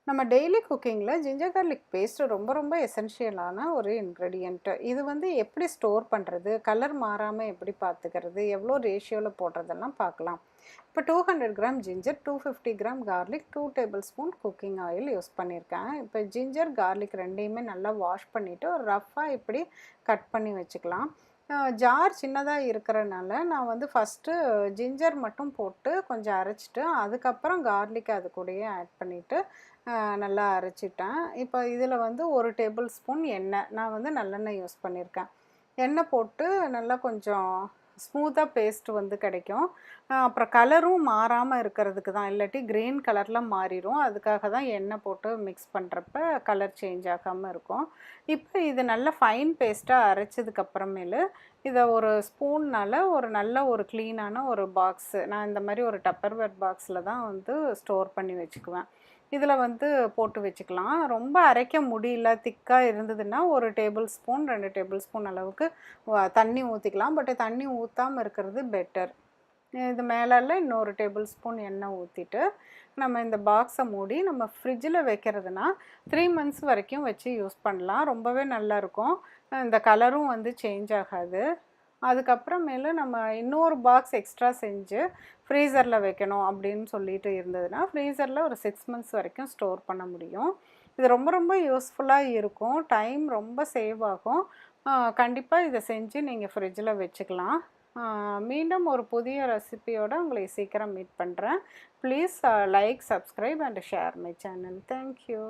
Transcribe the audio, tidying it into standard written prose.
நம்ம டெய்லி குக்கிங்கில் ginger garlic paste ரொம்ப ரொம்ப எசென்ஷியலான ஒரு இன்க்ரெடியண்ட்டு. இது வந்து எப்படி ஸ்டோர் பண்ணுறது, கலர் மாறாமல் எப்படி பார்த்துக்கிறது, எவ்வளோ ரேஷியோவில் போடுறதெல்லாம் பார்க்கலாம். இப்போ 200 gram ginger, 250 gram garlic, 2 table spoon cooking oil use பண்ணியிருக்கேன். இப்போ ஜிஞ்சர், கார்லிக் ரெண்டையுமே நல்லா வாஷ் பண்ணிவிட்டு ஒரு ரஃப்பாக இப்படி கட் பண்ணி வச்சுக்கலாம். ஜார் சின்னதாக இருக்கிறனால நான் வந்து ஃபஸ்ட்டு ஜிஞ்சர் மட்டும் போட்டு கொஞ்சம் அரைச்சிட்டு, அதுக்கப்புறம் கார்லிக் அது கூடயே ஆட் பண்ணிவிட்டு நல்லா அரைச்சிட்டேன். இப்போ இதில் வந்து 1 டேபிள் ஸ்பூன் எண்ணெய், நான் வந்து நல்லெண்ணெய் யூஸ் பண்ணியிருக்கேன். எண்ணெய் போட்டு நல்லா கொஞ்சம் ஸ்மூத்தாக பேஸ்ட் வந்து கிடைக்கும். அப்புறம் கலரும் மாறாமல் இருக்கிறதுக்கு தான், இல்லாட்டி க்ரீன் கலரில் மாறிடும். அதுக்காக தான் எண்ணெய் போட்டு மிக்ஸ் பண்ணுறப்ப கலர் சேஞ்ச் ஆகாமல் இருக்கும். இப்போ இது நல்லா ஃபைன் பேஸ்ட்டாக அரைச்சதுக்கப்புறமேலு இதை ஒரு ஸ்பூன்னால் ஒரு நல்ல ஒரு க்ளீனான ஒரு பாக்ஸு, நான் இந்த மாதிரி ஒரு டப்பர்வேர் பாக்ஸில் தான் வந்து ஸ்டோர் பண்ணி வச்சுக்குவேன். இதில் வந்து போட்டு வச்சுக்கலாம். ரொம்ப அரைக்க முடியல, திக்காக இருந்ததுன்னா 1 டேபிள் ஸ்பூன் 2 டேபிள் ஸ்பூன் அளவுக்கு தண்ணி ஊற்றிக்கலாம். பட் தண்ணி ஊற்றாமல் இருக்கிறது பெட்டர். இது மேலால் இன்னொரு டேபிள் ஸ்பூன் எண்ணெய் ஊற்றிட்டு நம்ம இந்த பாக்ஸை மூடி நம்ம ஃப்ரிட்ஜில் வைக்கிறதுனா 3 மந்த்ஸ் வரைக்கும் வச்சு யூஸ் பண்ணலாம். ரொம்பவே நல்லாயிருக்கும். இந்த கலரும் வந்து சேஞ்ச் ஆகாது. அதுக்கப்புறமேலு நம்ம இன்னொரு பாக்ஸ் எக்ஸ்ட்ரா செஞ்சு ஃப்ரீசரில் வைக்கணும் அப்படின்னு சொல்லிட்டு இருந்ததுன்னா ஃப்ரீசரில் ஒரு 6 மந்த்ஸ் வரைக்கும் ஸ்டோர் பண்ண முடியும். இது ரொம்ப ரொம்ப யூஸ்ஃபுல்லாக இருக்கும். டைம் ரொம்ப சேவ் ஆகும். கண்டிப்பாக இதை செஞ்சு நீங்கள் ஃப்ரிட்ஜில் வச்சுக்கலாம். மீண்டும் ஒரு புதிய ரெசிபியோடு உங்களை சீக்கிரம் மீட் பண்ணுறேன். Please like, subscribe and share my channel. Thank you.